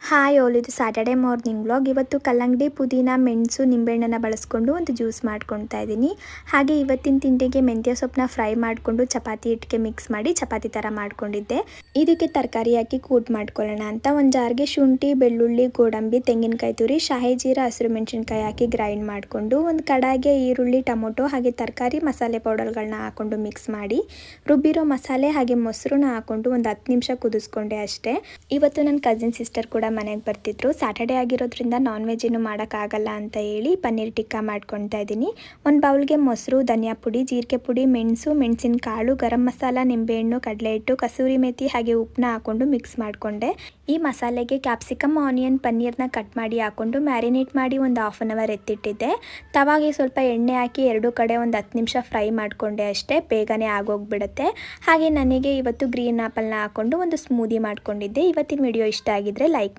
Hi all, ಇದು Saturday morning vlog. ಇವತ್ತು ಕಲ್ಲಂಗಡಿ, ಪುದೀನ, ಮೆಣಸು, ನಿಂಬೆಹಣ್ಣನ್ನು ಬಳಸ್ಕೊಂಡು ಒಂದು ಜ್ಯೂಸ್ ಮಾಡ್ಕೊಳ್ತಾ ಇದ್ದೀನಿ. ಹಾಗೆ ಇವತ್ತಿನ ತಿಂಡಿಗೆ ಮೆಂತ್ಯ ಸೊಪ್ಪನ್ನ ಫ್ರೈ ಮಾಡಿಕೊಂಡು ಚಪಾತಿ ಹಿಟ್ಟಿಗೆ ಮಿಕ್ಸ್ ಮಾಡಿ ಚಪಾತಿ ಥರ ಮಾಡ್ಕೊಂಡಿದ್ದೆ. ಇದಕ್ಕೆ ತರಕಾರಿ ಹಾಕಿ ಕೂಟ್ ಮಾಡ್ಕೊಳ್ಳೋಣ ಅಂತ ಒಂದು ಜಾರ್ಗೆ ಶುಂಠಿ, ಬೆಳ್ಳುಳ್ಳಿ, ಗೋಡಂಬಿ, ತೆಂಗಿನಕಾಯಿ ತುರಿ, ಶಾಹಿ ಜೀರಾ, ಹಸಿರು ಮೆಣಸಿನ್ಕಾಯಿ ಹಾಕಿ ಗ್ರೈಂಡ್ ಮಾಡಿಕೊಂಡು ಒಂದು ಕಡಾಯಿಗೆ ಈರುಳ್ಳಿ, ಟೊಮೊಟೊ ಹಾಗೆ ತರಕಾರಿ ಮಸಾಲೆ ಪೌಡರ್ಗಳನ್ನ ಹಾಕೊಂಡು ಮಿಕ್ಸ್ ಮಾಡಿ ರುಬ್ಬಿರೋ ಮಸಾಲೆ ಹಾಗೆ ಮೊಸರನ್ನ ಹಾಕೊಂಡು ಒಂದು 10 ನಿಮಿಷ ಕುದಿಸ್ಕೊಂಡೆ ಅಷ್ಟೇ. ಇವತ್ತು ನನ್ನ ಕಸಿನ್ ಸಿಸ್ಟರ್ ಕೂಡ ಮನೆಗೆ ಬರ್ತಿದ್ರು. ಸ್ಯಾಟರ್ಡೆ ಆಗಿರೋದ್ರಿಂದ ನಾನ್ ವೆಜ್ ಏನು ಮಾಡೋಕ್ಕಾಗಲ್ಲ ಅಂತ ಹೇಳಿ ಪನ್ನೀರ್ ಟಿಕ್ಕಾ ಮಾಡ್ಕೊತಾ ಇದ್ದೀನಿ. ಒಂದು ಬೌಲ್ಗೆ ಮೊಸರು, ಧನಿಯಾ ಪುಡಿ, ಜೀರಿಗೆ ಪುಡಿ, ಮೆಣಸು, ಮೆಣಸಿನ ಕಾಳು, ಗರಂ ಮಸಾಲ, ನಿಂಬೆಹಣ್ಣು, ಕಡಲೆ ಹಿಟ್ಟು, ಕಸೂರಿ ಮೇಥಿ ಹಾಗೆ ಉಪ್ಪನ್ನ ಹಾಕೊಂಡು ಮಿಕ್ಸ್ ಮಾಡಿಕೊಂಡೆ. ಈ ಮಸಾಲೆಗೆ ಕ್ಯಾಪ್ಸಿಕಮ್, ಆನಿಯನ್, ಪನ್ನೀರ್ನ ಕಟ್ ಮಾಡಿ ಹಾಕೊಂಡು ಮ್ಯಾರಿನೇಟ್ ಮಾಡಿ ಒಂದು 1/2 ಅವರ್ ಎತ್ತಿಟ್ಟಿದ್ದೆ. ತವಾಗೆ ಸ್ವಲ್ಪ ಎಣ್ಣೆ ಹಾಕಿ ಎರಡೂ ಕಡೆ ಒಂದು 10 ನಿಮಿಷ ಫ್ರೈ ಮಾಡಿಕೊಂಡೆ ಅಷ್ಟೇ. ಬೇಗನೆ ಆಗೋಗ್ಬಿಡುತ್ತೆ. ಹಾಗೆ ನನಗೆ ಇವತ್ತು ಗ್ರೀನ್ ಆ್ಯಪಲ್ನ ಹಾಕೊಂಡು ಒಂದು ಸ್ಮೂದಿ ಮಾಡ್ಕೊಂಡಿದ್ದೆ. ಇವತ್ತಿನ ವಿಡಿಯೋ ಇಷ್ಟ ಆಗಿದ್ರೆ ಲೈಕ್ ಮಾಡಿ.